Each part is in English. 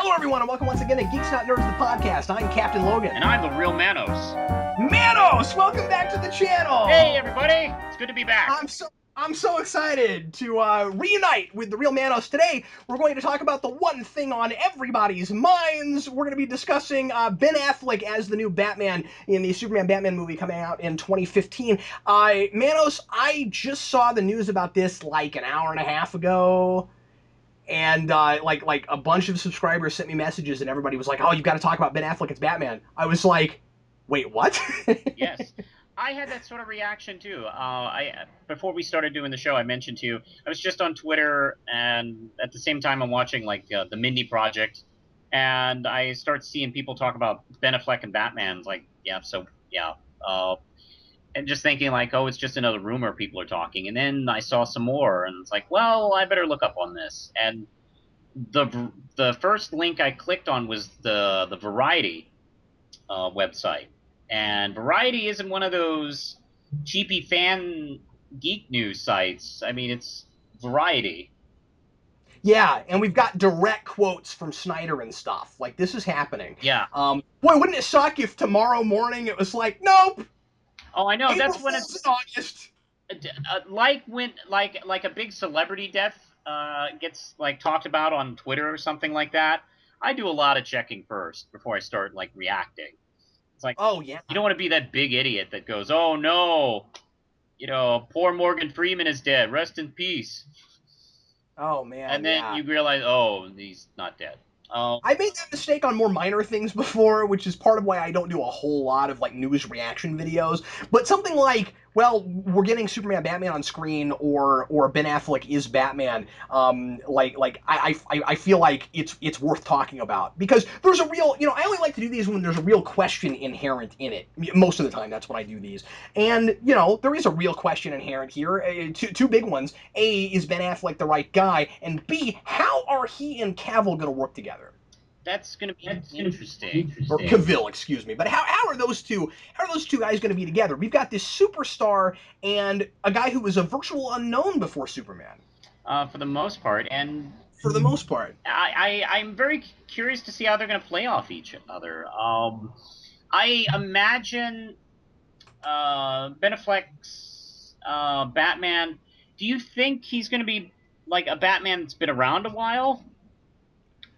Hello, everyone, and welcome once again to Geeks Not Nerds, the podcast. I'm Captain Logan. And I'm TheRealManos. Manos, welcome back to the channel. Hey, everybody. It's good to be back. I'm so excited to reunite with the Real Manos. Today, we're going to talk about the one thing on everybody's minds. We're going to be discussing Ben Affleck as the new Batman in the Superman Batman movie coming out in 2015. Manos, I just saw the news about this like an hour and a half ago. And like a bunch of subscribers sent me messages, and everybody was like, "Oh, you've got to talk about Ben Affleck as Batman." I was like, "Wait, what?" Yes, I had that sort of reaction too. Before we started doing the show, I mentioned to you I was just on Twitter, and at the same time I'm watching like the Mindy Project, and I start seeing people talk about Ben Affleck and Batman. It's like, and just thinking like, oh, it's just another rumor people are talking. And then I saw some more, and it's like, well, I better look up on this. And the first link I clicked on was the Variety website. And Variety isn't one of those cheapy fan geek news sites. I mean, it's Variety. Yeah, and we've got direct quotes from Snyder and stuff. Like, this is happening. Yeah. Boy, wouldn't it suck if tomorrow morning it was like, nope. Oh, I know. April That's when it's in August. Like when like a big celebrity death gets like talked about on Twitter or something like that. I do a lot of checking first before I start like reacting. It's like, oh yeah, you don't want to be that big idiot that goes, oh no, poor Morgan Freeman is dead. Rest in peace. Oh man, and then yeah. you realize, oh, he's not dead. I made that mistake on more minor things before, which is part of why I don't do a whole lot of like news reaction videos. But something like, well, we're getting Superman Batman on screen, or Ben Affleck is Batman. I feel like it's worth talking about because there's a real, I only like to do these when there's a real question inherent in it. Most of the time, that's when I do these. And there is a real question inherent here. Two big ones. A, is Ben Affleck the right guy? And B, how are he and Cavill going to work together? That's going to be interesting. Or Cavill, excuse me. But how are those two guys going to be together? We've got this superstar and a guy who was a virtual unknown before Superman. For the most part, and for the most part, I'm very curious to see how they're going to play off each other. I imagine Ben Affleck's Batman. Do you think he's going to be like a Batman that's been around a while?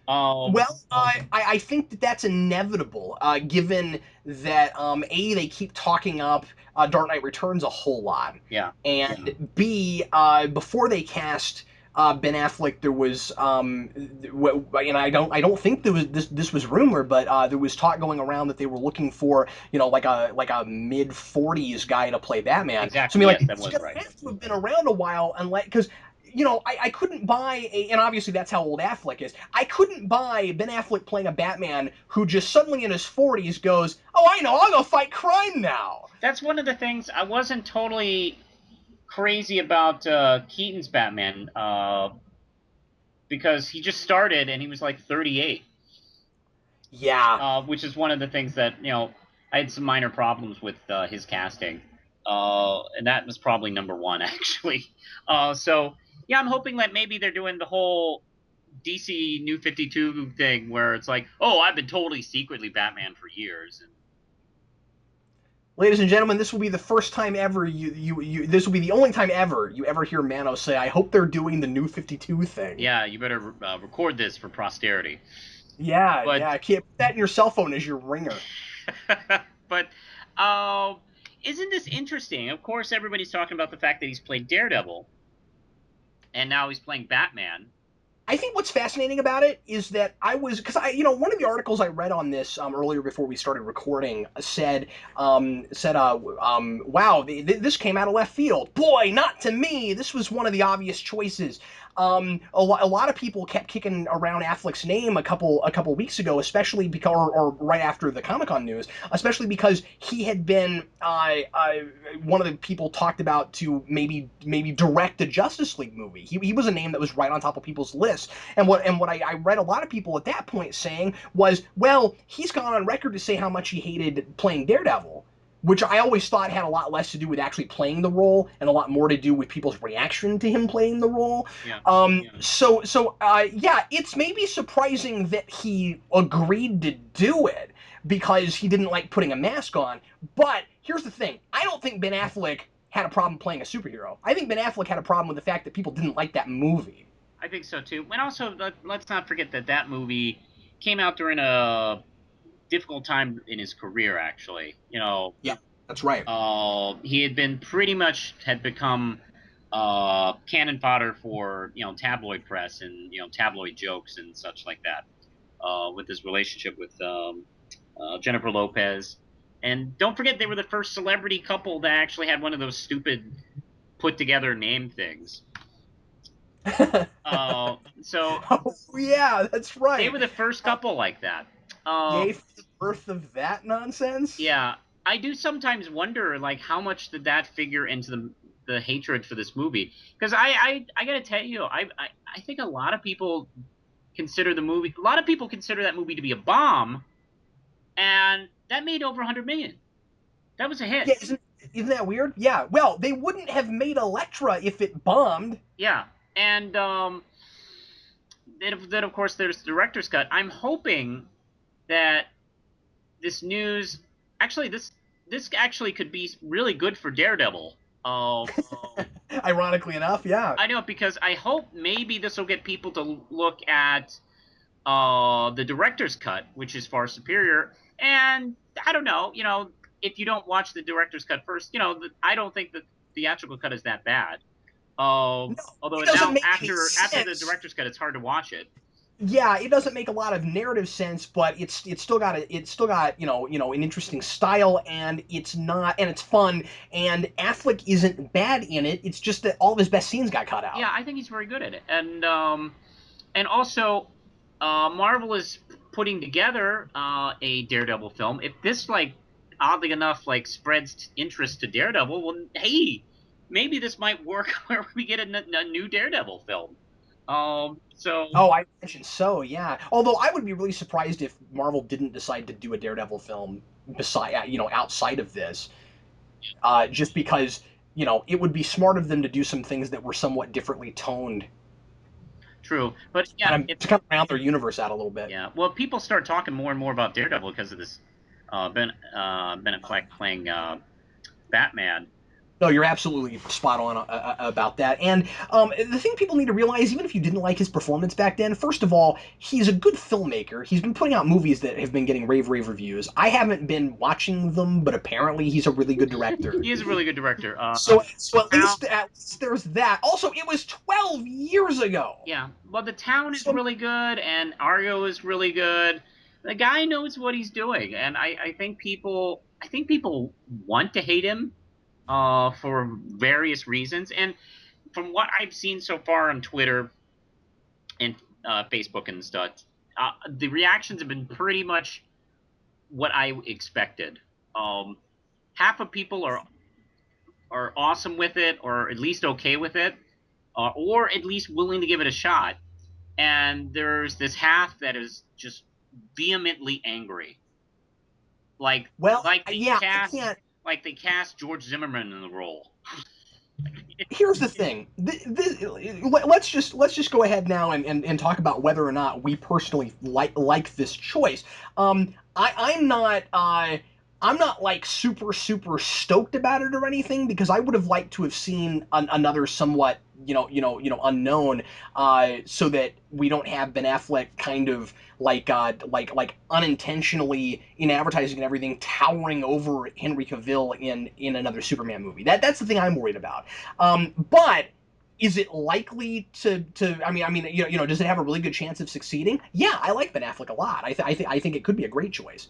Well, I think that's inevitable, given that A, they keep talking up Dark Knight Returns a whole lot, and B, before they cast Ben Affleck, there was and I don't think there was this was rumor, but there was talk going around that they were looking for like a mid-40s guy to play Batman. Exactly. So I mean, yes, like, it's gonna have to have been around a while, unless because. I couldn't buy and obviously that's how old Affleck is. I couldn't buy Ben Affleck playing a Batman who just suddenly in his 40s goes, oh, I know, I'll go fight crime now. That's one of the things I wasn't totally crazy about Keaton's Batman, because he just started and he was like 38. Yeah. Which is one of the things that, I had some minor problems with his casting. And that was probably number one, actually. So... yeah, I'm hoping that maybe they're doing the whole DC New 52 thing where it's like, oh, I've been totally secretly Batman for years. And... ladies and gentlemen, this will be the first time ever this will be the only time ever you ever hear Manos say, I hope they're doing the New 52 thing. Yeah, you better record this for posterity. Yeah, keep that in your cell phone as your ringer. But isn't this interesting? Of course, everybody's talking about the fact that he's played Daredevil. And now he's playing Batman. I think what's fascinating about it is that because one of the articles I read on this earlier before we started recording said, wow, this came out of left field. Boy, not to me. This was one of the obvious choices. A lot of people kept kicking around Affleck's name a couple weeks ago, especially because, or right after the Comic-Con news, especially because he had been one of the people talked about to maybe direct a Justice League movie. He was a name that was right on top of people's lists. And what I read a lot of people at that point saying was, well, he's gone on record to say how much he hated playing Daredevil. which I always thought had a lot less to do with actually playing the role and a lot more to do with people's reaction to him playing the role. Yeah. Yeah, it's maybe surprising that he agreed to do it because he didn't like putting a mask on. But here's the thing: I don't think Ben Affleck had a problem playing a superhero. I think Ben Affleck had a problem with the fact that people didn't like that movie. I think so too. And also, let's not forget that that movie came out during a difficult time in his career. Actually, Yeah, that's right. he had been pretty much had become cannon fodder for tabloid press and tabloid jokes and such like that. With his relationship with Jennifer Lopez, and don't forget they were the first celebrity couple that actually had one of those stupid put together name things. So Oh yeah, that's they were right. the first Uh, couple like that. Uh, Yay for the birth of that nonsense. yeah, I do sometimes wonder, like, how much did that figure into the hatred for this movie? Because I gotta tell you, I think a lot of people consider the movie. A lot of people consider that movie to be a bomb, and that made over 100 million. That was a hit. Yeah, isn't that weird? Yeah. Well, they wouldn't have made Elektra if it bombed. Yeah, and then of course there's the director's cut. I'm hoping that this news actually this actually could be really good for Daredevil. Ironically enough, yeah. I know because I hope maybe this will get people to look at the director's cut, which is far superior. And I don't know, if you don't watch the director's cut first, I don't think the theatrical cut is that bad. No, Although it doesn't now make any after the sense. director's cut, it's hard to watch it. Yeah, it doesn't make a lot of narrative sense, but it's still got an interesting style, and it's fun, and Affleck isn't bad in it. It's just that all of his best scenes got cut Yeah, out. I think he's very good at it, and also, Marvel is putting together a Daredevil film. If this oddly enough spreads interest to Daredevil, well, hey, maybe this might work where we get a new Daredevil film. So Oh, I imagine so. Yeah. Although I would be really surprised if Marvel didn't decide to do a Daredevil film outside of this, just because it would be smart of them to do some things that were somewhat differently toned, true, but yeah, kind of to kind of round their universe out a little bit. yeah. Well, people start talking more and more about Daredevil because of this Ben Affleck playing Batman. No, you're absolutely spot on about that. And the thing people need to realize, even if you didn't like his performance back then, first of all, he's a good filmmaker. He's been putting out movies that have been getting rave reviews. I haven't been watching them, but apparently he's a really good director. He is a really good director. So Town, at least there's that. Also, it was 12 years ago. yeah. Well, the town is So really good, and Argo is really good. The guy knows what he's doing, and I think people want to hate him, for various reasons. And from what I've seen so far on Twitter and Facebook and stuff, the reactions have been pretty much what I expected. Um, Half of people are awesome with it, or at least okay with it, or at least willing to give it a shot. And there's this half that is just vehemently angry, like well, like they yeah, I cast can't. like they cast George Zimmerman in the role. Here's the thing. Let's just go ahead now and talk about whether or not we personally like this choice. I'm not like super stoked about it or anything because I would have liked to have seen another somewhat unknown, so that we don't have Ben Affleck kind of like unintentionally in advertising and everything towering over Henry Cavill in another Superman movie. That's the thing I'm worried about. But is it likely to? I mean, does it have a really good chance of succeeding? Yeah, I like Ben Affleck a lot. I think it could be a great choice.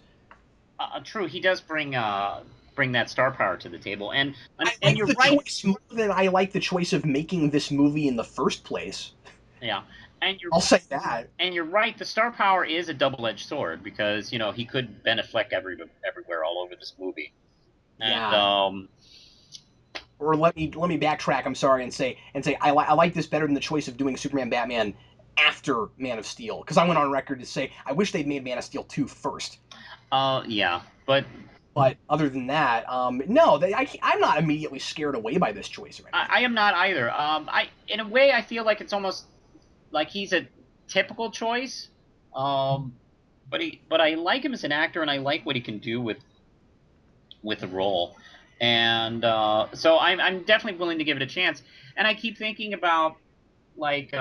True, he does bring that star power to the table, I and like you're the right. choice more than I like the choice of making this movie in the first place. Yeah, and I'll say that. you're right. The star power is a double-edged sword because he could Ben Affleck everywhere all over this movie, and Yeah. Or let me backtrack. I'm sorry, and say I like this better than the choice of doing Superman Batman after Man of Steel, because I went on record to say I wish they'd made Man of Steel 2 first. yeah, but But other than that, no, I'm not immediately scared away by this choice or anything. I am not either. In a way, I feel like it's almost like he's a typical choice. Um, but I like him as an actor, and I like what he can do with the role. And so I'm definitely willing to give it a chance. And I keep thinking about like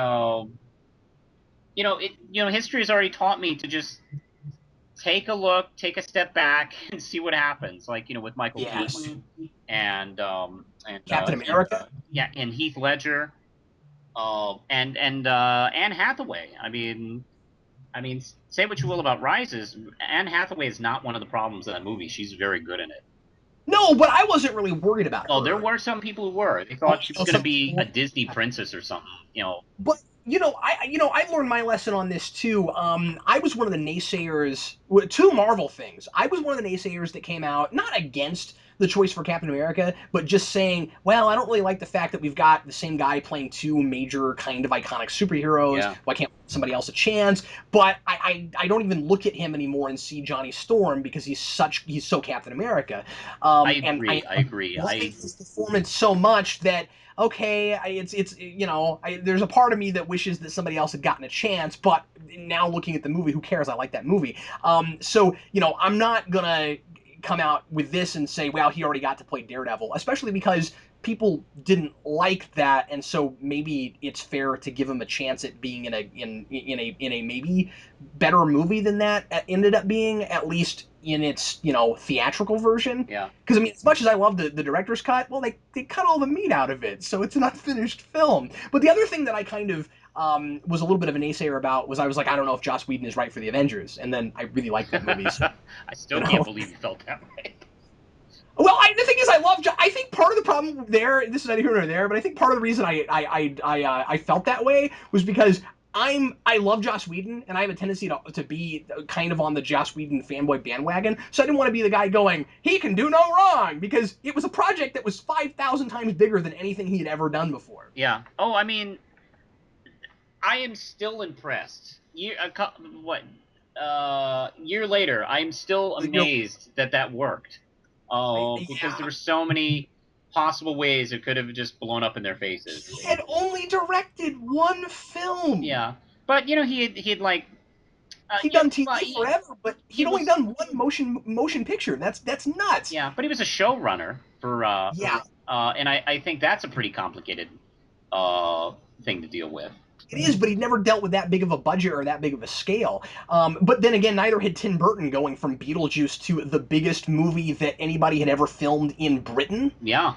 history has already taught me to just take a look, take a step back, and see what happens. Like with Michael Yes. Keaton and Captain America. yeah, and Heath Ledger, and Anne Hathaway. I mean, say what you will about Rises, Anne Hathaway is not one of the problems of that movie. She's very good in it. No, but I wasn't really worried about Oh, there her. were some people who were. They Oh, thought she was no, going to some be a people. Disney princess or something. But I learned my lesson on this too. I was one of the naysayers to Marvel things. I was one of the naysayers that came out not against the choice for Captain America, but just saying, well, I don't really like the fact that we've got the same guy playing two major kind of iconic superheroes. Yeah, Why can't we give somebody else a chance? But I don't even look at him anymore and see Johnny Storm because he's so Captain America. I And agree. I agree. like his performance so much that okay, there's a part of me that wishes that somebody else had gotten a chance, but now looking at the movie, who cares? I like that movie. So I'm not gonna come out with this and say, well, he already got to play Daredevil, especially because people didn't like that, and so maybe it's fair to give him a chance at being in a maybe better movie than that ended up being, at least in its theatrical version. Yeah. Because I mean, as much as I love the director's cut, well, they cut all the meat out of it, so it's an unfinished film. But the other thing that I kind of was a little bit of a naysayer about was I was like, I don't know if Joss Whedon is right for the Avengers, and then I really liked that movie. So, I you still can't know, believe you felt that way. well, the thing is, I think part of the problem there. This is neither here nor there, but I think part of the reason I felt that way was because I love Joss Whedon, and I have a tendency to be kind of on the Joss Whedon fanboy bandwagon. So I didn't want to be the guy going, he can do no wrong, because it was a project that was 5,000 times bigger than anything he had ever done before. Yeah. Oh, I mean, I am still impressed. Year later, I'm still You're, amazed that worked. Oh, because there yeah, were so many possible ways it could have just blown up in their faces. he had only directed one film. Yeah, but he had like He'd done well, TV forever, but he he'd only was done one motion picture. That's nuts. yeah, but he was a showrunner Yeah, and I think that's a pretty complicated uh thing to deal with. it is, but he'd never dealt with that big of a budget or that big of a scale. But then again, neither had Tim Burton going from Beetlejuice to the biggest movie that anybody had ever filmed in Britain. Yeah.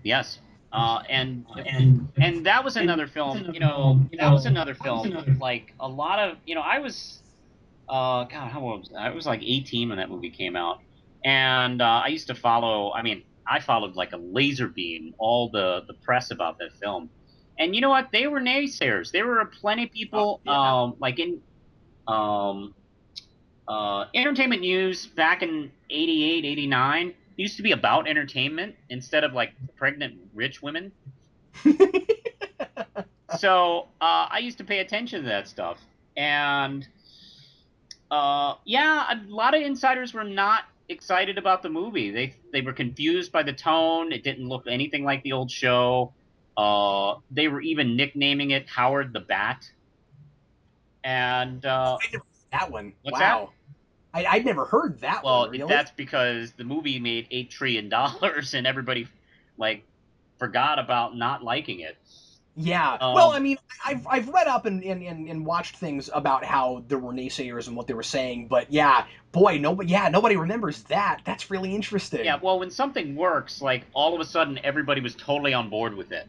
Yes. And that was another film. That was another film. Like a lot of I was God, how old was I? I was like 18 when that movie came out, and I used to follow. I mean, I followed like a laser beam all the press about that film. And you know what? They were naysayers. There were plenty of Oh, people, yeah. like in um, entertainment news back in 88, 89 used to be about entertainment instead of like pregnant rich women. So I used to pay attention to that stuff. And yeah, a lot of insiders were not excited about the movie. They were confused by the tone. It didn't look anything like the old show. They were even nicknaming it Howard the Bat. And I never heard that one. what's that? Wow. I'd never heard that one, Well, really. that's because the movie made $8 trillion and everybody like forgot about not liking it. Yeah. Well, I Um, mean, I've read up and watched things about how there were naysayers and what they were saying, but yeah, boy, nobody remembers that. That's really yeah, interesting. well, when something works, like all of a sudden everybody was totally on board with it.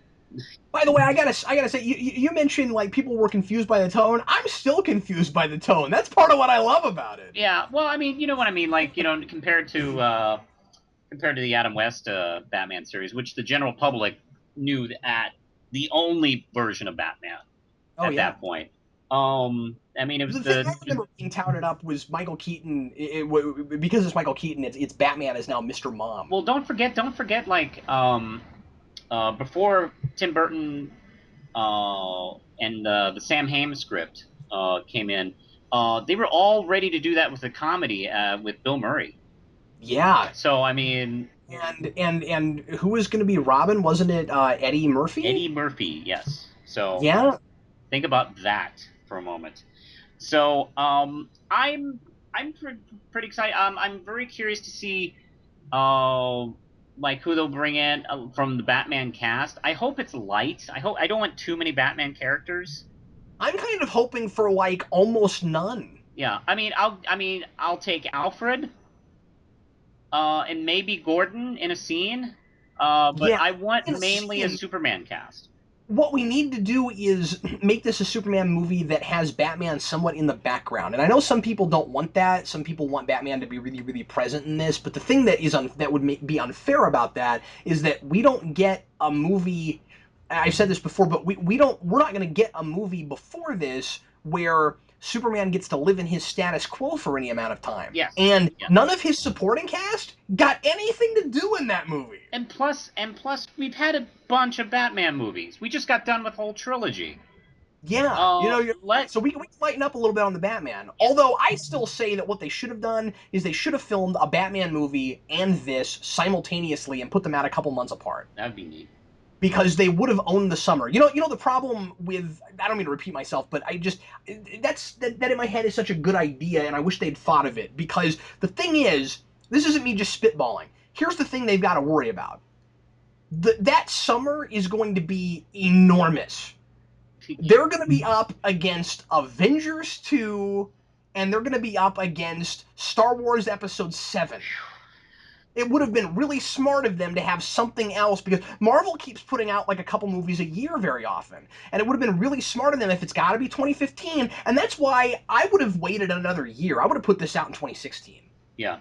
By the way, I gotta say, you mentioned like people were confused by the tone. I'm still confused by the tone. That's part of what I love about it. Yeah, well, I mean, you know what I mean, like compared to the Adam West Batman series, which the general public knew at the only version of Batman Oh at yeah. that point. I mean, it was The thing the I remember being touted up was Michael Keaton. Because it's Michael Keaton, it's Batman is now Mr. Mom. well, don't forget, like before Tim Burton and the Sam Hamm script came in, they were all ready to do that with a comedy with Bill Murray. Yeah. So I mean, And who was going to be Robin? Wasn't it Eddie Eddie Murphy? Murphy, yes. So Yeah. think about that for a moment. So I'm pretty excited. I'm very curious to see uh like who they'll bring in from the Batman cast. I hope it's light. I don't want too many Batman characters. I'm kind of hoping for like almost none. Yeah, I'll take Alfred and maybe Gordon in a scene. But Yeah, I want in a mainly a scene. Superman cast. What we need to do is make this a Superman movie that has Batman somewhat in the background. And I know some people don't want that. Some people want Batman to be really, really present in this. But the thing that that would be unfair about that is that we don't get a movie. I've said this before, but we're not going to get a movie before this where Superman gets to live in his status quo for any amount of time. Yes, And yes. none of his supporting cast got anything to do in that movie. And plus, we've had a bunch of Batman movies. We just got done with whole trilogy. Yeah, you're right. Let So we can lighten up a little bit on the Batman. Yeah, Although I still say that what they should have done is they should have filmed a Batman movie and this simultaneously and put them out a couple months apart that'd be neat. because they would have owned the summer. You know the problem with, I don't mean to repeat myself, but I just that in my head is such a good idea, and I wish they'd thought of it because the thing is, this isn't me just spitballing. Here's the thing they've got to worry about. That summer is going to be enormous. They're going to be up against Avengers 2 and they're going to be up against Star Wars Episode 7. It would have been really smart of them to have something else because Marvel keeps putting out like a couple movies a year very often. And it would have been really smart of them if it's got to be 2015. And that's why I would have waited another year. I would have put this out in 2016 Yeah.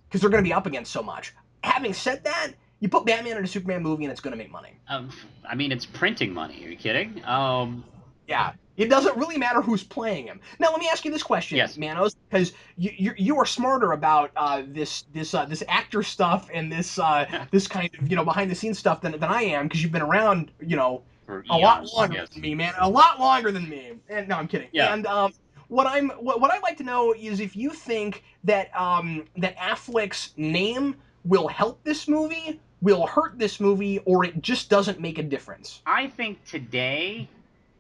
because they're going to be up against so much. Having said that, you put Batman in a Superman movie and it's going to make money. Um, I mean, it's printing money. Are you kidding? Yeah, it doesn't really matter who's playing him. Now, let me ask you this question, Yes. Manos, because you are smarter about this actor stuff and this kind of behind the scenes stuff than I am because you've been around For a lot eons. longer Yes. than me, man, a lot longer than me. And no, I'm kidding. Yeah. And what I'd like to know is if you think that that Affleck's name will help this movie, will hurt this movie, or it just doesn't make a difference. I think today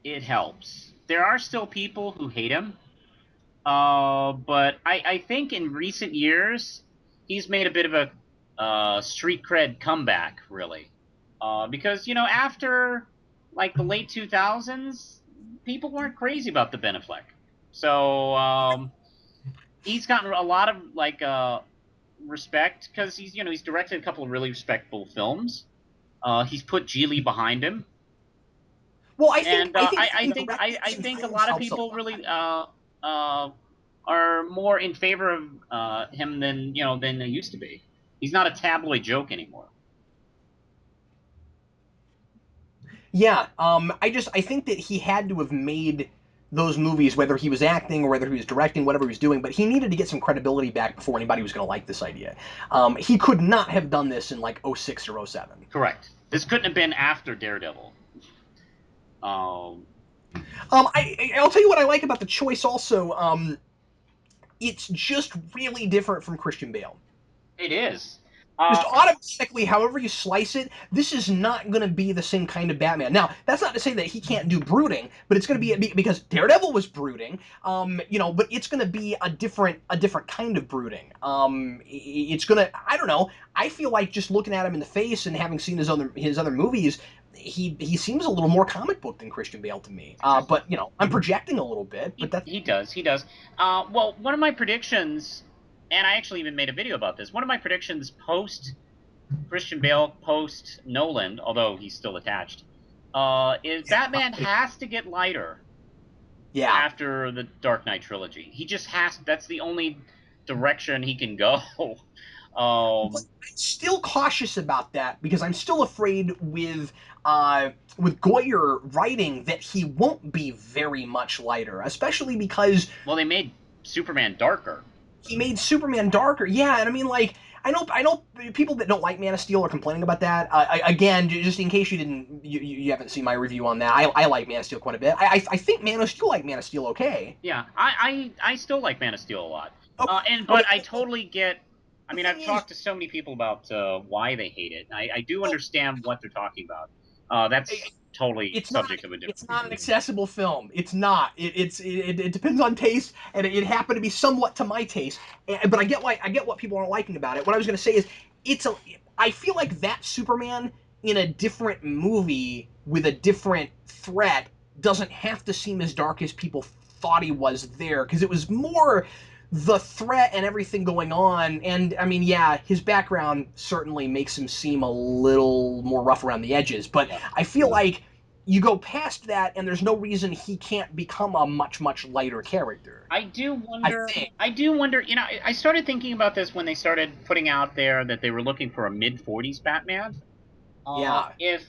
it helps. There are still people who hate him. But I think in recent years he's made a bit of a street cred comeback, really. Because after like the late 2000s, people weren't crazy about the Ben Affleck. So he's gotten a lot of like respect because he's directed a couple of really respectable films. He's put Geely behind him, Well, and I think I he think a framed lot of himself so people well. really are more in favor of him than they used to be. He's not a tabloid joke anymore. Yeah, I think that he had to have made those movies, whether he was acting or whether he was directing, whatever he was doing, but he needed to get some credibility back before anybody was going to like this idea. He could not have done this in like '06 or '07. Correct. This couldn't have been after Daredevil. Um, I'll tell you what I like about the choice also. It's just really different from Christian Bale. it is. Just Uh, automatically, however you slice it, this is not going to be the same kind of Batman. Now, that's not to say that he can't do brooding, but it's going to be because Daredevil was brooding, but it's going to be a different kind of brooding. It's going to, I don't know. I feel like just looking at him in the face and having seen his other movies, he seems a little more comic book than Christian Bale to me. But I'm projecting a little bit, but that's he does. He does. Well, one of my predictions, and I actually even made a video about this. One of my predictions post Christian Bale, post Nolan, although he's still attached, is Batman has to get lighter yeah. after the Dark Knight trilogy. He just has. That's the only direction he can go. But um, I'm still cautious about that because I'm still afraid with Goyer writing that he won't be very much lighter, especially because well, they made Superman darker. he made Superman darker. Yeah, and I mean like I know people that don't like Man of Steel are complaining about that. Again, just in case you haven't seen my review on that, I like Man of Steel quite a bit. I think Man of Steel like Man of Steel okay. Yeah, I still like Man of Steel a lot. But Okay. I totally get. I The mean, thing I've is, talked to so many people about why they hate it. I do well, understand what they're talking about. That's totally it's not subject of a different it's not an conversation. accessible film. It's not. It depends on taste, and it happened to be somewhat to my taste. But I get what people aren't liking about it. What I was going to say is it's a I feel like that Superman in a different movie with a different threat doesn't have to seem as dark as people thought he was there, because it was more the threat and everything going on. And I mean, yeah, his background certainly makes him seem a little more rough around the edges, but Yeah. I feel like you go past that and there's no reason he can't become a much lighter character. I do I wonder. think. I do wonder. I started thinking about this when they started putting out there that they were looking for a mid-40s Batman. Yeah. If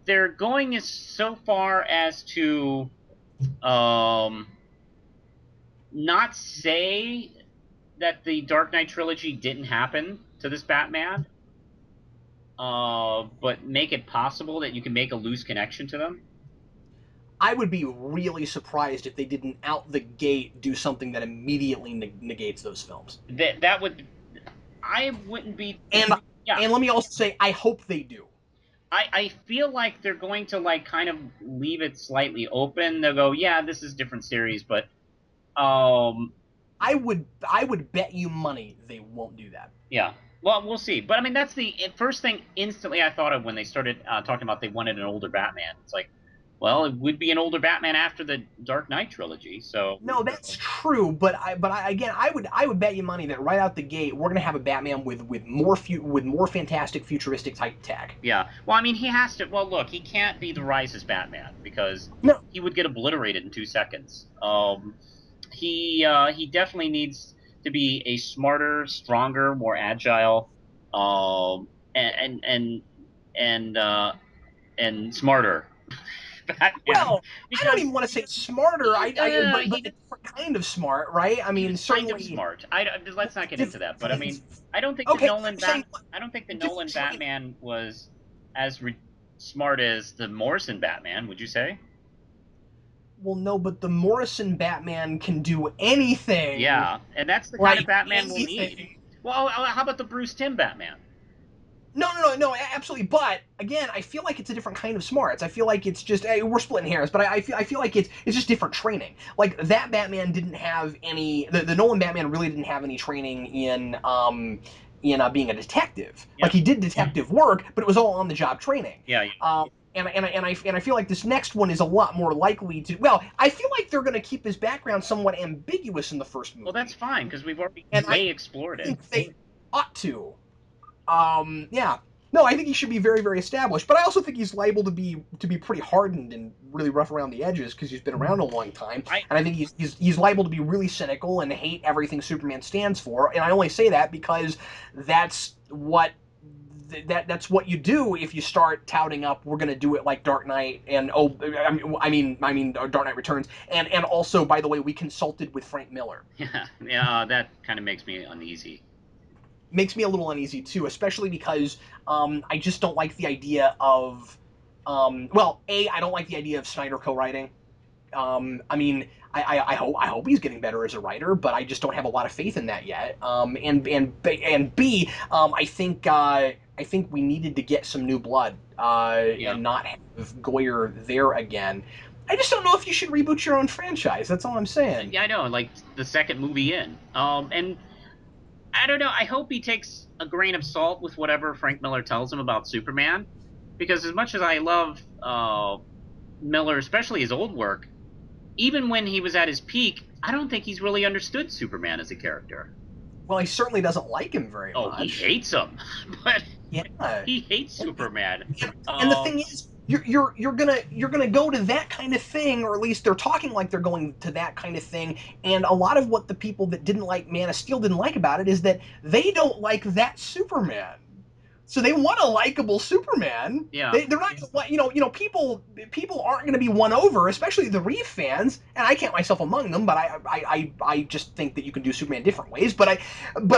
they're going as so far as to um, not say that the Dark Knight trilogy didn't happen to this Batman, but make it possible that you can make a loose connection to them. I would be really surprised if they didn't out the gate do something that immediately negates those films. That would. I wouldn't be. And Yeah, and let me also say I hope they do. I feel like they're going to like kind of leave it slightly open. They'll go, yeah, this is a different series, but um, I would bet you money they won't do that. yeah. Well, we'll see. But I mean, that's the first thing instantly I thought of when they started talking about they wanted an older Batman. It's like, well, it would be an older Batman after the Dark Knight trilogy. So No, that's true, but again, I would bet you money that right out the gate we're gonna have a Batman with more fantastic futuristic type tech. yeah. Well, I mean, he has to. Well, look, he can't be the Rise's Batman because No, he would get obliterated in 2 seconds. He definitely needs to be a smarter, stronger, more agile, and and smarter Batman well, I don't because even want to say smarter. But a he different kind of smart, right? I he mean, was kind of certainly. smart. Let's not get into that. But I mean, I don't think the Okay, Nolan saying Bat I don't think the different Nolan train. Batman was as smart as the Morrison Batman. Would you say? Well, no, but the Morrison Batman can do anything, Yeah, and that's the kind of like Batman we'll need. anything. Well, how about the Bruce Timm Batman? No, absolutely. But again, I feel like it's a different kind of smarts. I feel like it's just we're splitting hairs, but I feel like it's just different training. Like that Batman didn't have any. The Nolan Batman really didn't have any training in being a detective. Yeah, Like he did detective work, but it was all on the job training. yeah, yeah. And I feel like this next one is a lot more likely to. Well, I feel like they're going to keep his background somewhat ambiguous in the first Well, that's movie, fine because we've already and I way explored it. think they ought to. Yeah. No, I think he should be very established, but I also think he's liable to be pretty hardened and really rough around the edges because he's been around a long time, I and I think he's liable to be really cynical and hate everything Superman stands for. And I only say that because that's what that's what you do if you start touting up we're going to do it like Dark Knight and Dark Knight Returns, and also, by the way, we consulted with Frank Miller. yeah, yeah. That kind of makes me uneasy. Makes me a little uneasy too, especially because I just don't like the idea of well, I don't like the idea of Snyder co-writing. I mean, I hope he's getting better as a writer, but I just don't have a lot of faith in that yet. And B, I think we needed to get some new blood Yeah, and not have Goyer there again. I just don't know if you should reboot your own franchise. That's all I'm saying. yeah. I know. Like the second movie in. And I don't know. I hope he takes a grain of salt with whatever Frank Miller tells him about Superman, because as much as I love Miller, especially his old work, even when he was at his peak, I don't think he's really understood Superman as a character. Well, he certainly doesn't like him very Oh, he much. hates him, but Yeah. he hates And, Superman. and the thing is, you're gonna go to that kind of thing, or at least they're talking like they're going to that kind of thing. And a lot of what the people that didn't like Man of Steel didn't like about it is that they don't like that Superman. So they want a likable Superman. Yeah, They're not gonna let people aren't going to be won over, especially the Reeve fans, and I count myself among them. But I just think that you can do Superman different ways. But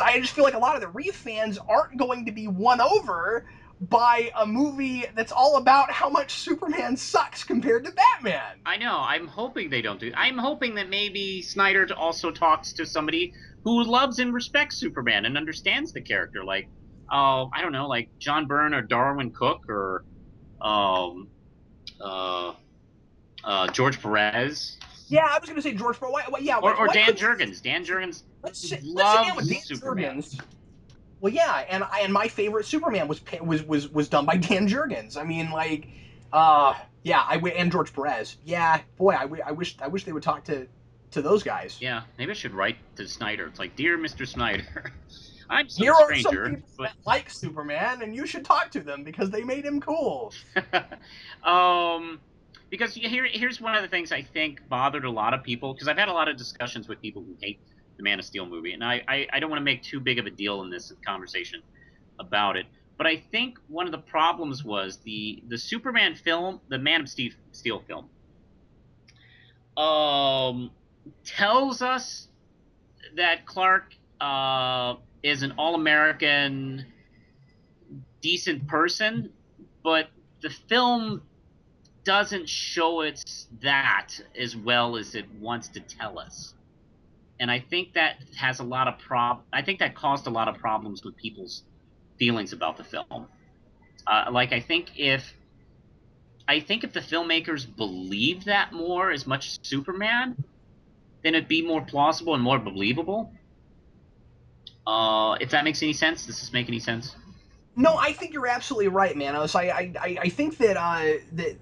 I just feel like a lot of the Reeve fans aren't going to be won over by a movie that's all about how much Superman sucks compared to Batman. I know. I'm hoping they don't do. I'm hoping that maybe Snyder also talks to somebody who loves and respects Superman and understands the character, like, oh, I don't know, like John Byrne or Darwin Cook or um, uh, George Perez Yeah, I was gonna say George, but yeah, or why Dan couldn't Jurgens. Dan Jurgens let's sit down with Dan loves Superman. Jurgens. Well, yeah, and my favorite Superman was done by Dan Jurgens. I mean, like, yeah, and George Perez. Yeah, boy, I wish they would talk to those guys. Yeah, maybe I should write to Snyder. It's like, dear Mr. Snyder, I'm some Here are some stranger, people but that like Superman, and you should talk to them because they made him cool. um, because here's one of the things I think bothered a lot of people, because I've had a lot of discussions with people who hate the Man of Steel movie, and I don't want to make too big of a deal in this conversation about it, but I think one of the problems was the Superman film, the Man of Steel film, um, tells us that Clark is an all-American, decent person, but the film doesn't show us that as well as it wants to tell us. And I think that has a lot of I think that caused a lot of problems with people's feelings about the film. Like I think if the filmmakers believed that more as much as Superman, then it'd be more plausible and more believable. If that makes any sense, does this make any sense? No, I think you're absolutely right, Manos. I think that that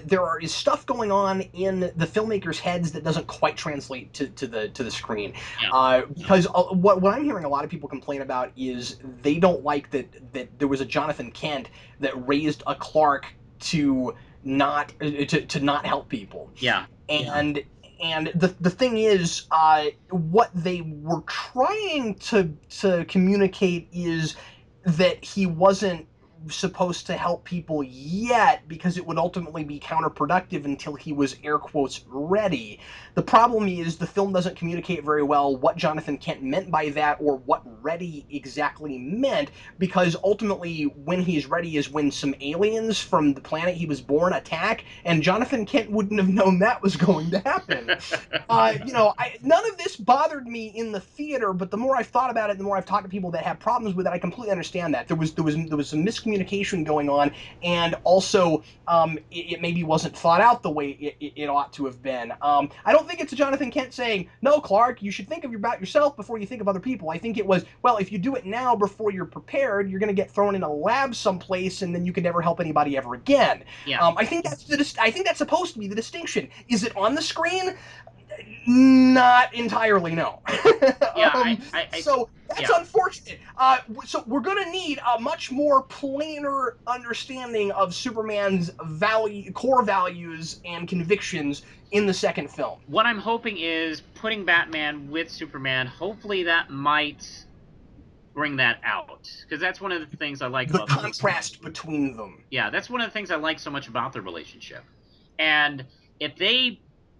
there is stuff going on in the filmmakers' heads that doesn't quite translate to the screen. Yeah. Because what I'm hearing a lot of people complain about is they don't like that there was a Jonathan Kent that raised a Clark to to not help people. Yeah. And the thing is, what they were trying to communicate is that he wasn't supposed to help people yet because it would ultimately be counterproductive until he was air quotes ready. The problem is the film doesn't communicate very well what Jonathan Kent meant by that or what ready exactly meant, because ultimately when he's ready is when some aliens from the planet he was born attack, and Jonathan Kent wouldn't have known that was going to happen. None of this bothered me in the theater, but the more I've thought about it, the more I've talked to people that have problems with it, I completely understand that there was some miscommunication going on, and also it maybe wasn't thought out the way it ought to have been. I don't think it's a Jonathan Kent saying, "No, Clark, you should think about yourself before you think of other people." I think it was, well, if you do it now before you're prepared, you're going to get thrown in a lab someplace, and then you can never help anybody ever again. Yeah. I think that's supposed to be the distinction. Is it on the screen? Not entirely, no. Yeah. So that's Yeah. unfortunate. So we're going to need a much more plainer understanding of Superman's core values and convictions in the second film. What I'm hoping is putting Batman with Superman. Hopefully, that might bring that out, because that's one of the things I like The about the. contrast between them. Yeah, that's one of the things I like so much about their relationship. And if they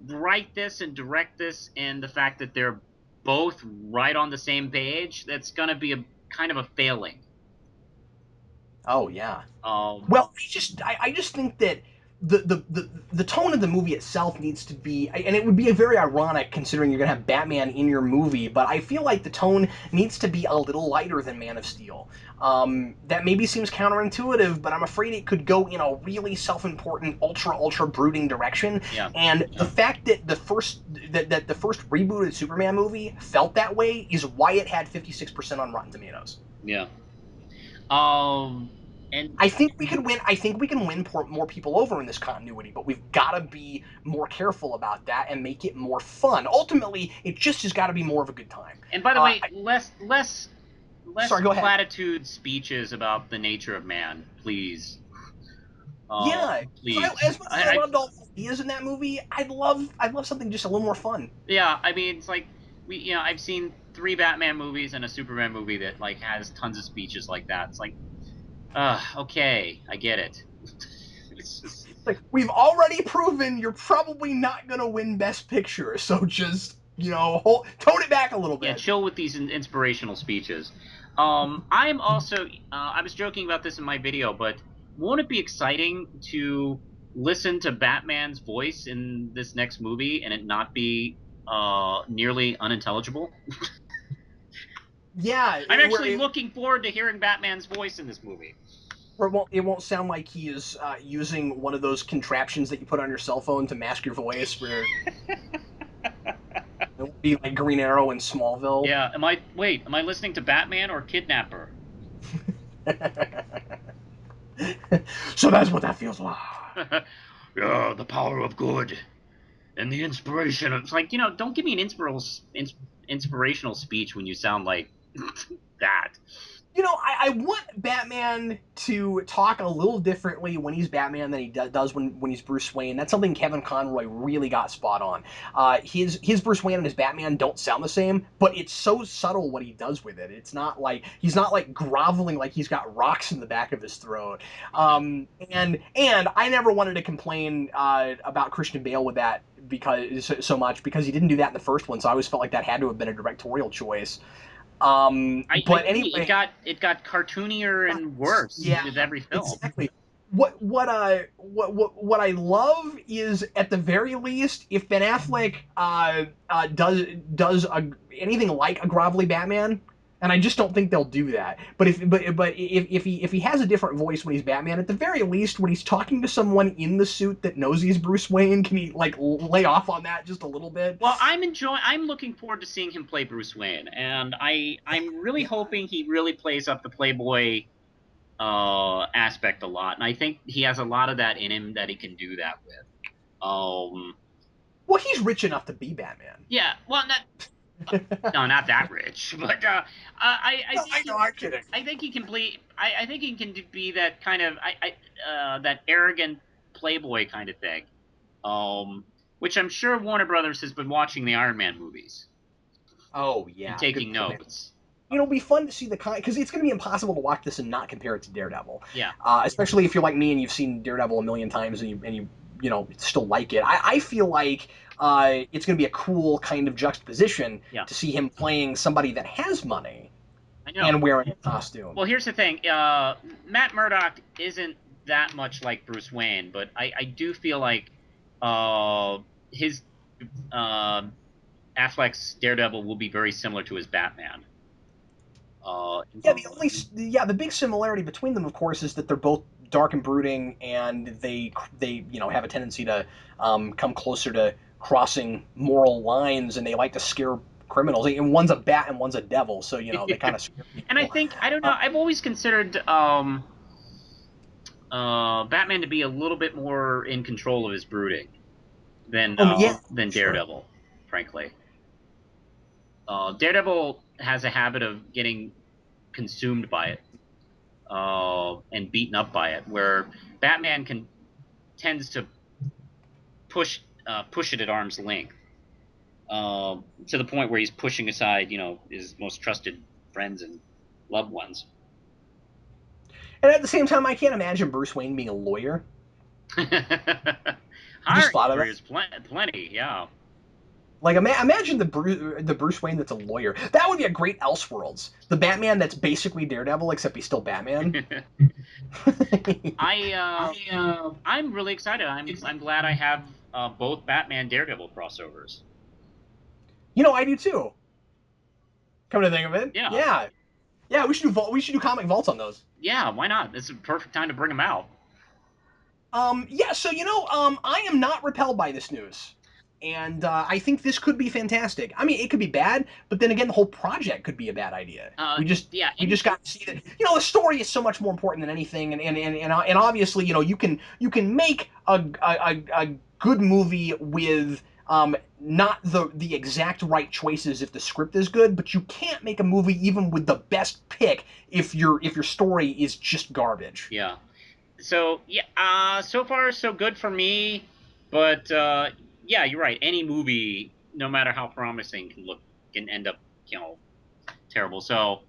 write this and direct this in the fact that they're both right on the same page, that's going to be a kind of a failing. Oh yeah. Um, Well, I just think that the tone of the movie itself needs to be, and it would be a very ironic considering you're gonna have Batman in your movie, but I feel like the tone needs to be a little lighter than Man of Steel. That maybe seems counterintuitive, but I'm afraid it could go in a really self-important, ultra brooding direction. yeah, And the fact that the first rebooted Superman movie felt that way is why it had 56% on Rotten Tomatoes. yeah. Um, and I think we can win. I think we can win more people over in this continuity, but we've got to be more careful about that and make it more fun. Ultimately, it just has got to be more of a good time. and by the Uh, way, less Sorry, go ahead. platitude speeches about the nature of man, please. Yeah, Please. as much as I loved all the ideas in that movie, I'd love something just a little more fun. Yeah, I mean, it's like I've seen 3 Batman movies and a Superman movie that like has tons of speeches like that. It's like, okay, I get it. It's just, Like we've already proven you're probably not gonna win Best Picture, so just tone it back a little Yeah, bit. chill with these inspirational speeches. I'm also, I was joking about this in my video, but won't it be exciting to listen to Batman's voice in this next movie and it not be nearly unintelligible? Yeah, I'm where actually it, looking forward to hearing Batman's voice in this movie. where it won't sound like he is using one of those contraptions that you put on your cell phone to mask your voice, where it will be like Green Arrow in Smallville. Yeah, am I listening to Batman or Kidnapper? So that's what that feels like. Yeah, the power of good and the inspiration. It's like, don't give me an inspirational speech when you sound like that. I want Batman to talk a little differently when he's Batman than he does when he's Bruce Wayne. That's something Kevin Conroy really got spot on. His Bruce Wayne and his Batman don't sound the same, but it's so subtle what he does with it. It's not like he's not like groveling like he's got rocks in the back of his throat. And I never wanted to complain about Christian Bale with that because so much because he didn't do that in the first one. So I always felt like that had to have been a directorial choice. I But agree. anyway, It got cartoonier and worse yeah, with every film. exactly. What I love is at the very least if Ben Affleck does anything like a grovelly Batman, and I just don't think they'll do that. But if he has a different voice when he's Batman, at the very least when he's talking to someone in the suit that knows he's Bruce Wayne, can he like lay off on that just a little bit? Well, I'm looking forward to seeing him play Bruce Wayne, and I'm really Yeah. hoping he really plays up the Playboy aspect a lot, and I think he has a lot of that in him that he can do that with. Um, Well, he's rich enough to be Batman. yeah, well, no, not that rich, but I No, think I know. I'm kidding. I think he can play. I think he can be that kind of that arrogant playboy kind of thing. Um, which I'm sure Warner Brothers has been watching the Iron Man movies Oh and yeah, good taking point. notes. It'll be fun to see the because it's going to be impossible to watch this and not compare it to Daredevil, Yeah, especially if you're like me and you've seen Daredevil a million times and you still like it. I feel like it's going to be a cool kind of juxtaposition yeah, to see him playing somebody that has money I know. and wearing a costume. Well, here's the thing. Matt Murdock isn't that much like Bruce Wayne, but I do feel like his uh, Affleck's Daredevil will be very similar to his Batman. Uh, The big similarity between them, of course, is that they're both dark and brooding, and they have a tendency to come closer to crossing moral lines, and they like to scare criminals. And one's a bat and one's a devil, so they kind of scare and I people. think I don't know. I've always considered Batman to be a little bit more in control of his brooding Yeah, than sure. Daredevil, frankly. Daredevil has a habit of getting consumed by it and beaten up by it, where Batman can tends to push it at arm's length to the point where he's pushing aside, his most trusted friends and loved ones. And at the same time, I can't imagine Bruce Wayne being a lawyer. I just Hiring thought of that. is plenty, yeah. Like imagine the Bruce Wayne that's a lawyer. That would be a great Elseworlds. The Batman that's basically Daredevil except he's still Batman. I I'm really excited. I'm glad I have both Batman Daredevil crossovers. I do too. Come to think of it, Yeah, yeah, yeah. We should do comic vaults on those. yeah. Why not? This is a perfect time to bring them out. Yeah. So I am not repelled by this news, and I think this could be fantastic. I mean, it could be bad, but then again, the whole project could be a bad idea. Uh, We just yeah. we just got to see that. The story is so much more important than anything, and obviously, you can make a good movie with not the exact right choices if the script is good, but you can't make a movie even with the best pick if your story is just garbage. Yeah. So yeah, so far so good for me. But yeah, you're right. Any movie, no matter how promising, can end up terrible. So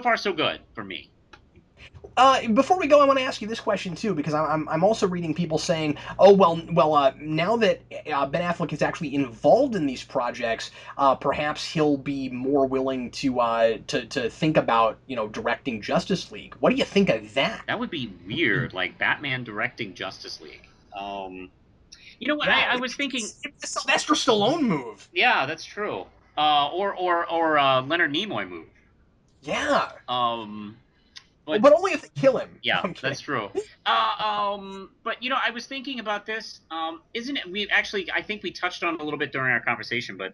far so good for me. Before we go, I want to ask you this question too, because I'm also reading people saying, oh now that Ben Affleck is actually involved in these projects, perhaps he'll be more willing to think about directing Justice League. What do you think of that? That would be weird, like Batman directing Justice League. You know what? Yeah, I was thinking. it's a Sylvester Stallone move. Yeah, that's true. Or Leonard Nimoy move. Yeah, Um, well, but but only if they kill him. No, yeah, I'm that's kidding. true. But I was thinking about this. Isn't it? We actually, I think we touched on it a little bit during our conversation, but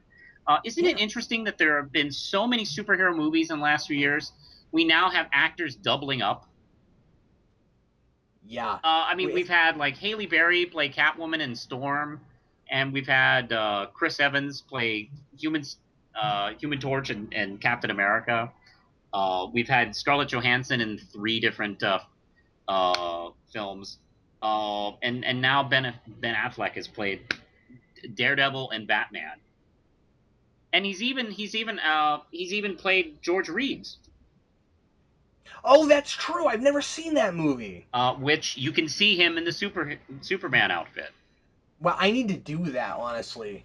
isn't it Yeah, interesting that there have been so many superhero movies in the last few years? We now have actors doubling up. yeah. I mean, we've had like Haley Berry play Catwoman in Storm, and we've had Chris Evans play Human Torch and Captain America. We've had Scarlett Johansson in 3 different films, and now Ben Affleck has played Daredevil and Batman, and he's even played George Reeves, Oh, that's true. I've never seen that movie. which you can see him in the Superman outfit. Well, I need to do that honestly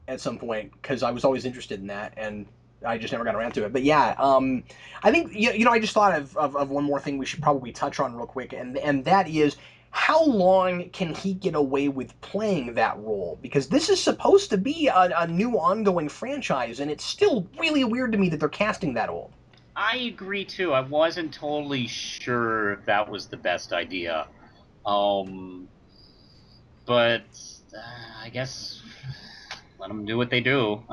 at some point because I was always interested in that and I just never got around to it. But yeah, I think I just thought of one more thing we should probably touch on real quick, and that is how long can he get away with playing that role? Because this is supposed to be a new ongoing franchise, and it's still really weird to me that they're casting that old. I agree too. I wasn't totally sure if that was the best idea. Um, but I guess let them do what they do.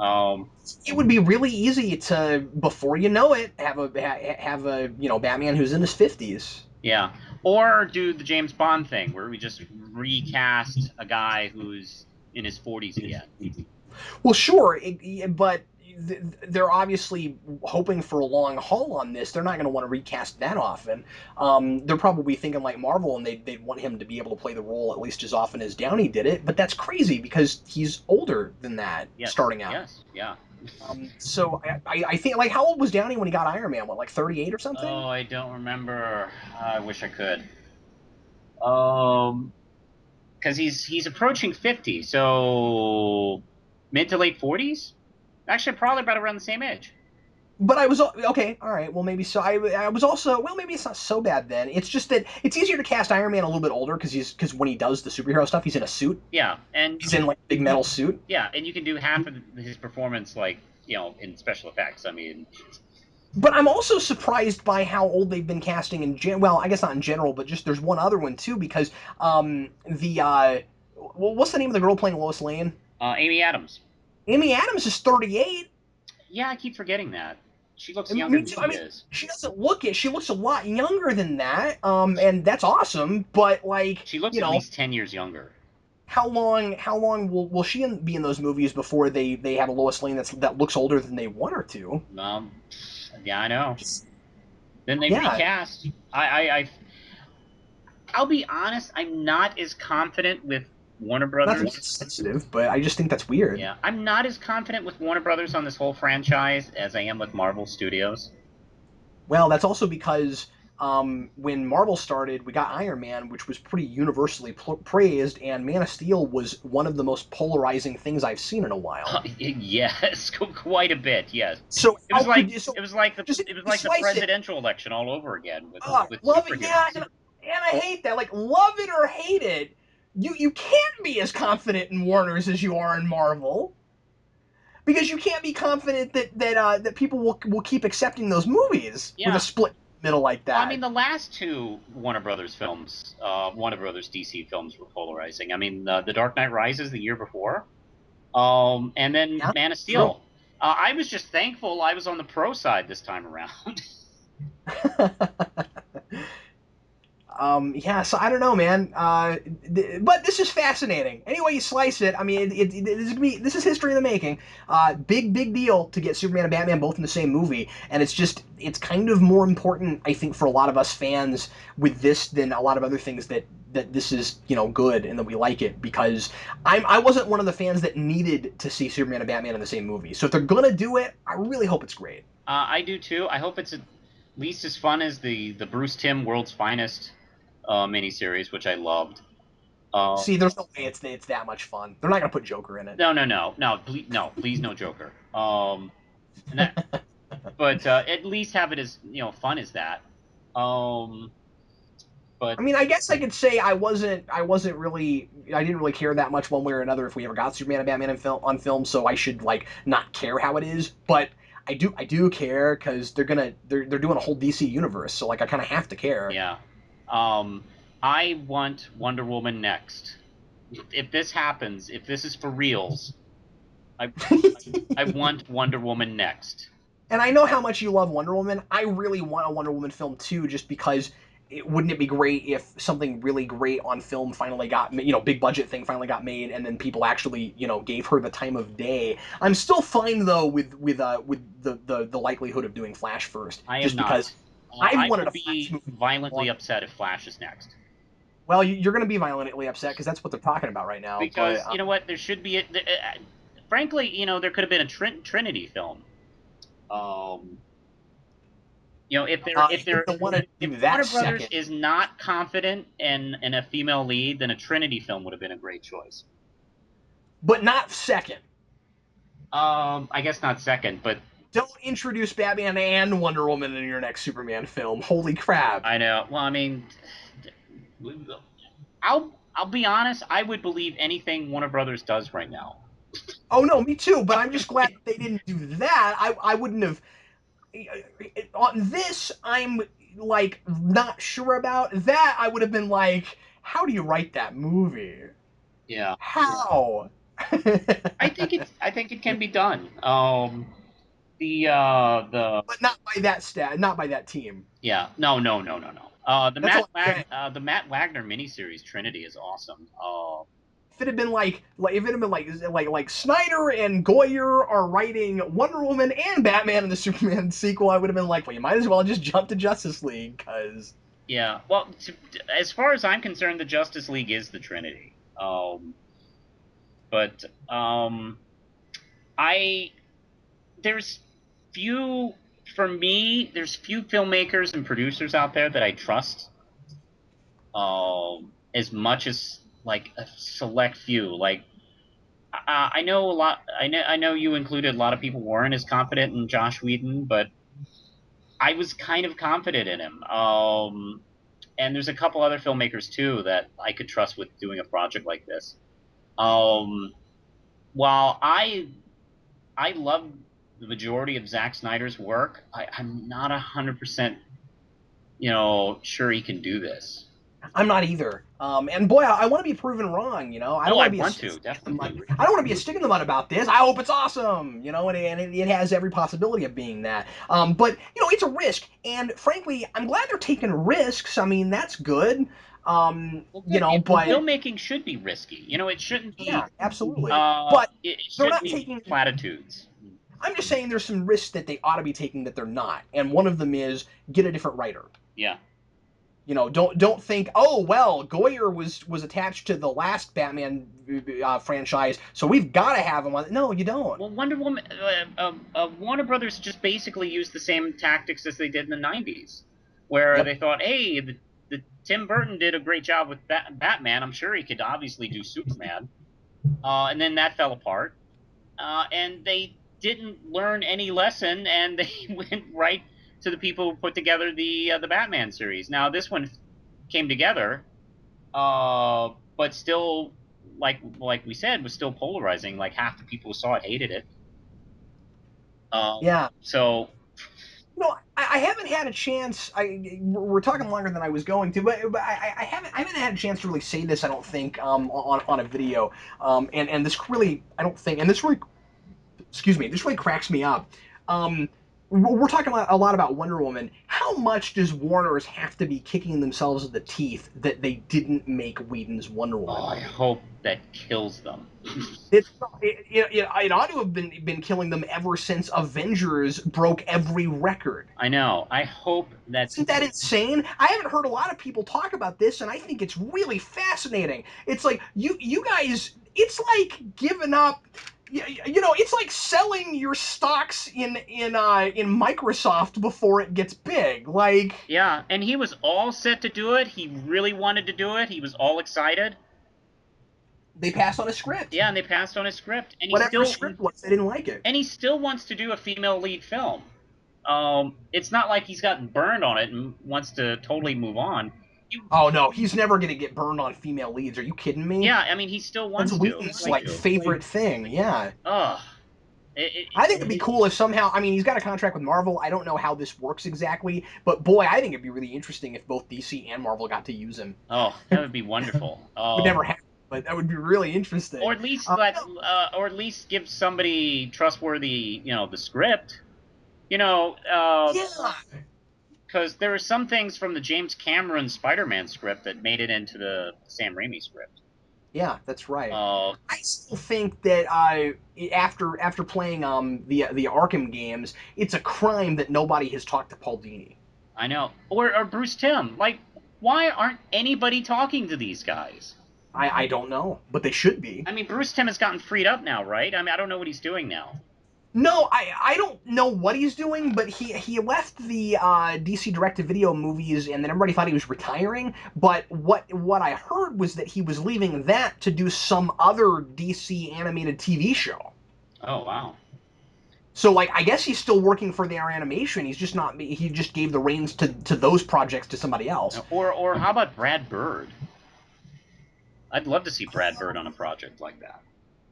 It would be really easy to, before you know it, have a Batman who's in his 50s. Yeah, or do the James Bond thing where we just recast a guy who's in his 40s again. Well, sure, but they're obviously hoping for a long haul on this. They're not going to want to recast that often. They're probably thinking like Marvel, and they'd want him to be able to play the role at least as often as Downey did it. But that's crazy because he's older than that Yes, starting out. yes, yeah. So I think, like, how old was Downey when he got Iron Man? What, like 38 or something? Oh, I don't remember. I wish I could. Um, because he's approaching 50, so mid to late 40s. Actually, probably about around the same age. But I was okay. All right. Well, maybe so. I was also, well. Maybe it's not so bad then. It's just that it's easier to cast Iron Man a little bit older because when he does the superhero stuff, he's in a suit. Yeah, and He's in like a big metal suit. yeah, and you can do half of his performance like in special effects. I mean, But I'm also surprised by how old they've been casting well, I guess not in general, but just there's one other one too because the what's the name of the girl playing Lois Lane? Amy Adams. Amy Adams is 38. Yeah, I keep forgetting that she looks And younger me than too. I she mean, is. she doesn't look it. She looks a lot younger than that. And that's awesome. But like, She looks at least 10 years younger. how long will she be in those movies before they have a Lois Lane that looks older than they want her to? Yeah, I know. Then they Yeah, recast. I'll be honest. I'm not as confident with Warner not to be Brothers. sensitive, but I just think that's weird. Yeah, I'm not as confident with Warner Brothers on this whole franchise as I am with Marvel Studios. Well, that's also because when Marvel started, we got Iron Man, which was pretty universally praised, and Man of Steel was one of the most polarizing things I've seen in a while. Yes, quite a bit. Yes, So it was how like could so it was like the just it was like the slice it? presidential election all over again with Love it, yeah, superheroes. and I hate that. Like, love it or hate it, you can't be as confident in Warner's as you are in Marvel because you can't be confident that people will keep accepting those movies with a Yeah. split middle like Well, I mean, that. the last two Warner Brothers films, Warner Brothers DC films were polarizing. I mean, The Dark Knight Rises the year before, and then Yeah, Man of true. Steel. I was just thankful I was on the pro side this time around. Yeah, so I don't know, man. But this is fascinating. Any way you slice it, I mean, this is history in the making. Big deal to get Superman and Batman both in the same movie, and it's kind of more important, I think, for a lot of us fans with this than a lot of other things that this is good and that we like it because I wasn't one of the fans that needed to see Superman and Batman in the same movie. So if they're gonna do it, I really hope it's great. I do too. I hope it's least as fun as the Bruce Timm World's Finest miniseries, which I loved. See, there's no way it's that much fun. They're not gonna put Joker in it. No, please, no Joker. And that, but at least have it as fun as that. Um, but I mean, I guess I could say I didn't really care that much one way or another if we ever got Superman and Batman on film, so I should like not care how it is. But I do care because they're doing a whole DC universe, so like I kind of have to care. yeah, um, I want Wonder Woman next. If this happens, if this is for reals, I I want Wonder Woman next. And I know how much you love Wonder Woman. I really want a Wonder Woman film too, just because wouldn't it be great if something really great on film finally got, big budget thing finally got made, and then people actually, gave her the time of day. I'm still fine though with the likelihood of doing Flash first, I am just because not. I've I wanted will a Flash be movie for a long violently time. upset if Flash is next. Well, you're going to be violently upset because that's what they're talking about right now. But Because you know what, there should be frankly, there could have been a Trinity film. Um, if they want to if do that Warner Brothers second, is not confident in a female lead, then a Trinity film would have been a great choice. but not second. I guess not second, but Don't introduce Batman and Wonder Woman in your next Superman film. Holy crap. I know. Well, I mean, I'll be honest. I would believe anything Warner Brothers does right now. Oh no, me too. But I'm just glad they didn't do that. I wouldn't have. On this, I'm like not sure about that. I would have been like, how do you write that movie? Yeah, How? I think it can be done. The But not by that not by that team. Yeah, no. That's all I'm saying. The Matt Wagner miniseries Trinity is awesome. If it had been if it had been like Snyder and Goyer are writing Wonder Woman and Batman in the Superman sequel, I would have been like, well, you might as well just jump to Justice League because Yeah, well, as far as I'm concerned, the Justice League is the Trinity. But I there's few for me. There's few filmmakers and producers out there that I trust. As much as like a select few. Like I know a lot. I know you included a lot of people weren't as confident in Josh Whedon, but I was kind of confident in him. And there's a couple other filmmakers too that I could trust with doing a project like this. Um, while I love the majority of Zack Snyder's work, I'm not 100% sure he can do this. I'm not either. And boy, I want to be proven wrong. I don't Oh, want I to be a want stick to in the mud. definitely. I don't want to be a stick in the mud about this. I hope it's awesome. And it has every possibility of being that. But it's a risk, and frankly, I'm glad they're taking risks. I mean, that's good. Well, good. Yeah, well, But filmmaking should be risky. It shouldn't yeah, be. absolutely. But It they're shouldn't not be taking. platitudes. I'm just saying there's some risks that they ought to be taking that they're not, and one of them is get a different writer. Yeah. Don't think, oh well, Goyer was attached to the last Batman franchise, so we've got to have him on. No, you don't. Well, Wonder Woman, Warner Brothers just basically used the same tactics as they did in the '90s, where Yep. they thought, "Hey, the Tim Burton did a great job with Batman. I'm sure he could obviously do Superman." And then that fell apart, and they didn't learn any lesson, and they went right to the people who put together the Batman series. Now this one came together, but still, like we said, was still polarizing. Like half the people who saw it hated it. Yeah. So I haven't had a chance. We're talking longer than I was going to, but I haven't had a chance to really say this. I don't think on a video. And this really I don't think and this really excuse me, this really cracks me up. Um, we're talking a lot about Wonder Woman. How much does Warner's have to be kicking themselves in the teeth that they didn't make Whedon's Wonder Woman I movie? hope that kills them. It ought to have been killing them ever since Avengers broke every record. I know. I hope that. Isn't that insane? I haven't heard a lot of people talk about this, and I think it's really fascinating. It's like you guys. It's like giving up. it's like selling your stocks in Microsoft before it gets big. Like, Yeah, and he was all set to do it. He really wanted to do it. He was all excited. they pass on a script. Yeah, and they passed on his script, and Whatever his script was, they didn't like it. he still wants to do a female lead film. It's not like he's gotten burned on it and wants to totally move on. Oh no, he's never gonna get burned on female leads. Are you kidding me? Yeah, I mean, he still That's wants to. Whedon's like favorite thing. Yeah. Ugh. I think it'd be cool if somehow, I mean, he's got a contract with Marvel. I don't know how this works exactly, but boy, I think it'd be really interesting if both DC and Marvel got to use him. Oh, that would be wonderful. Would never happen, but that would be really interesting. Or at least or at least give somebody trustworthy, the script. Yeah. Because there were some things from the James Cameron Spider-Man script that made it into the Sam Raimi script. Yeah, that's right. Uh, I still think that after playing the Arkham games, it's a crime that nobody has talked to Paul Dini. I know. Or Bruce Timm. Like, why aren't anybody talking to these guys? I don't know, but they should be. I mean, Bruce Timm has gotten freed up now, right? I mean, I don't know what he's doing now. No, I don't know what he's doing, but he left the DC direct-to-video movies, and then everybody thought he was retiring. But what I heard was that he was leaving that to do some other DC animated TV show. Oh, wow. So, like, I guess he's still working for their animation. He's just not. He just gave the reins to those projects to somebody else. Or how about Brad Bird? I'd love to see Brad Bird on a project like that.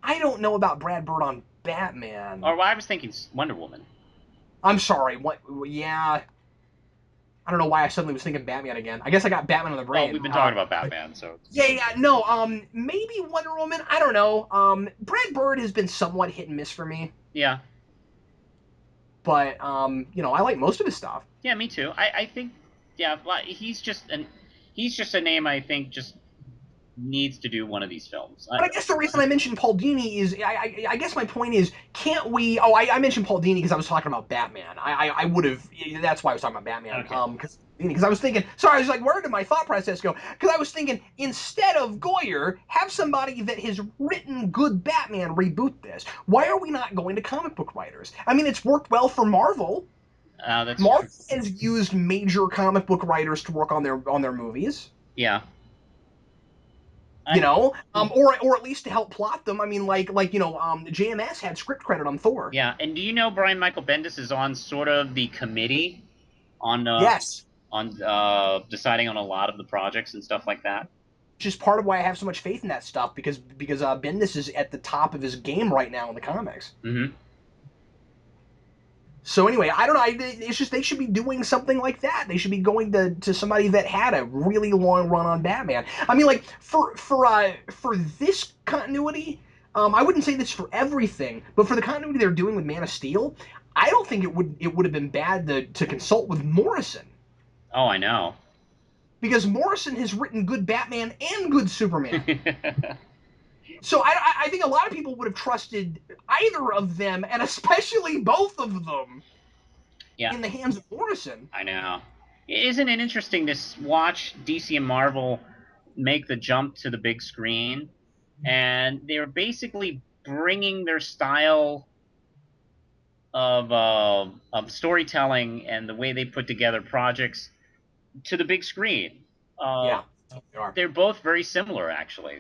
I don't know about Brad Bird on Batman. Or I was thinking Wonder Woman. I'm sorry. What? Yeah. I don't know why I suddenly was thinking Batman again. I guess I got Batman on the brain. Well, we've been talking about Batman, so. Yeah. No. Maybe Wonder Woman. I don't know. Brad Bird has been somewhat hit and miss for me. Yeah. But I like most of his stuff. Yeah, me too. I think, yeah, he's just a name I think just needs to do one of these films. But I guess the reason I mentioned Paul Dini is, I guess my point is, can't we? Oh, I mentioned Paul Dini because I was talking about Batman. I would have. That's why I was talking about Batman. Okay. Because I was thinking. Sorry, I was like, where did my thought process go? Because I was thinking, instead of Goyer, have somebody that has written good Batman reboot this. Why are we not going to comic book writers? I mean, it's worked well for Marvel. Marvel has used major comic book writers to work on their movies. Yeah. Or at least to help plot them. I mean, JMS had script credit on Thor. Yeah, and do you know Brian Michael Bendis is on sort of the committee on yes, on deciding on a lot of the projects and stuff like that. Which is part of why I have so much faith in that stuff because Bendis is at the top of his game right now in the comics. Mm-hmm. So anyway, I don't know. It's just they should be doing something like that. They should be going to somebody that had a really long run on Batman. I mean, like for this continuity, I wouldn't say this for everything, but for the continuity they're doing with Man of Steel, I don't think it would have been bad to consult with Morrison. Oh, I know. Because Morrison has written good Batman and good Superman. So I think a lot of people would have trusted either of them, and especially both of them, in the hands of Morrison. I know. Isn't it interesting to watch DC and Marvel make the jump to the big screen? And they're basically bringing their style of storytelling and the way they put together projects to the big screen. Yeah, they are. They're both very similar, actually.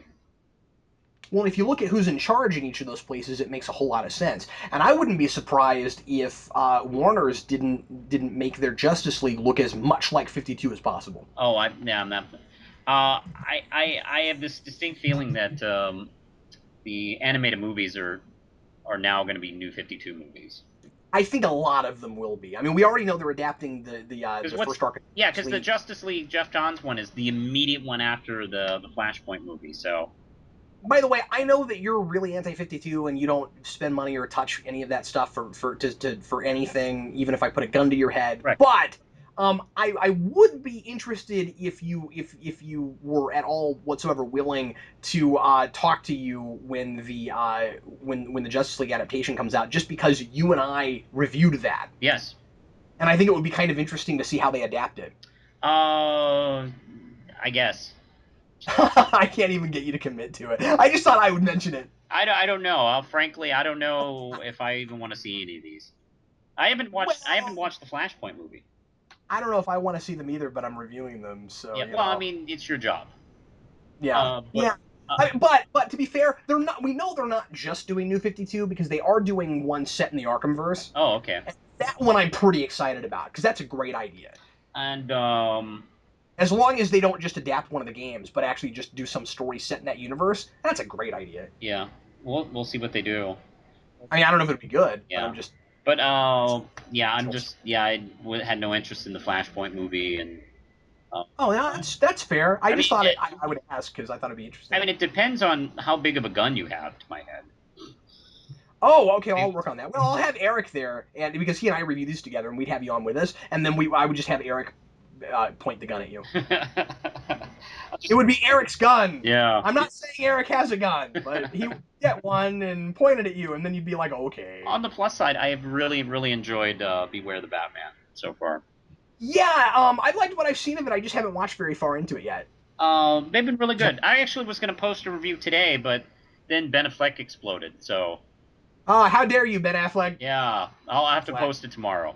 Well, if you look at who's in charge in each of those places, it makes a whole lot of sense. And I wouldn't be surprised if Warner's didn't make their Justice League look as much like 52 as possible. Oh, I'm not. I have this distinct feeling that the animated movies are now going to be New 52 movies. I think a lot of them will be. I mean, we already know they're adapting the first arc. Yeah, because the Justice League Jeff Johns one is the immediate one after the Flashpoint movie. So. By the way, I know that you're really anti-52 and you don't spend money or touch any of that stuff for anything, even if I put a gun to your head. Right. But I would be interested if you were at all whatsoever willing to talk to you when the Justice League adaptation comes out, just because you and I reviewed that. Yes. And I think it would be kind of interesting to see how they adapt it. I guess. I can't even get you to commit to it. I just thought I would mention it. I don't know. Frankly, I don't know if I even want to see any of these. I haven't Well, watched the Flashpoint movie. I don't know if I want to see them either, but I'm reviewing them, so Yeah, you well, I know. mean, it's your job. Yeah, But yeah. But to be fair, they're not. We know they're not just doing New 52 because they are doing one set in the Arkhamverse. oh, okay. And that one I'm pretty excited about because that's a great idea. And As long as they don't just adapt one of the games, but actually just do some story set in that universe, that's a great idea. yeah, we'll see what they do. I mean, I don't know if it'd be good, but Yeah, I'm just but yeah, I'm original. just had no interest in the Flashpoint movie, and Oh, yeah, that's fair. I I just mean, thought I would ask because I thought it'd be interesting. it depends on how big of a gun you have. To my head. Oh, okay, I'll work on that. Well, I'll have Eric there, and because he and I review these together, and we'd have you on with us, and then I would just have Eric point the gun at you. It would be Eric's gun. Yeah. I'm not saying Eric has a gun, but he would get one and point it at you, and then you'd be like, okay. On the plus side, I have really enjoyed Beware the Batman so far. Yeah, I liked what I've seen of it. I just haven't watched very far into it yet. They've been really good. I actually was going to post a review today, but then Ben Affleck exploded. So How dare you, Ben Affleck? yeah, I'll have to Flat. post it tomorrow.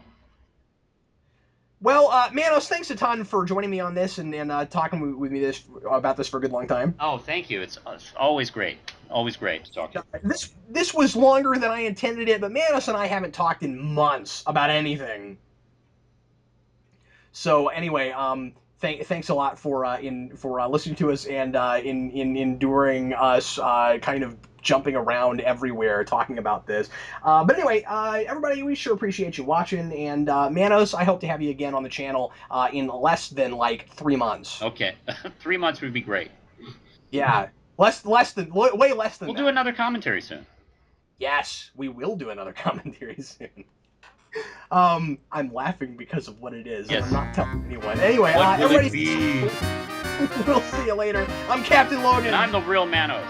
Well, Manos, thanks a ton for joining me on this and talking with me about this for a good long time. Oh, thank you. It's always great. Always great to talk to you. This was longer than I intended it, but Manos and I haven't talked in months about anything. So anyway, thanks a lot for listening to us and in enduring us kind of jumping around everywhere talking about this. But anyway, everybody, we sure appreciate you watching. And Manos, I hope to have you again on the channel in less than like 3 months. Okay, 3 months would be great. Yeah, less than way less than We'll do that. another commentary soon. Yes, we will do another commentary soon. I'm laughing because of what it is, and Yes. I'm not telling anyone. Anyway, What will everybody, it be? we'll see you later. I'm Captain Logan. And I'm the real Manos.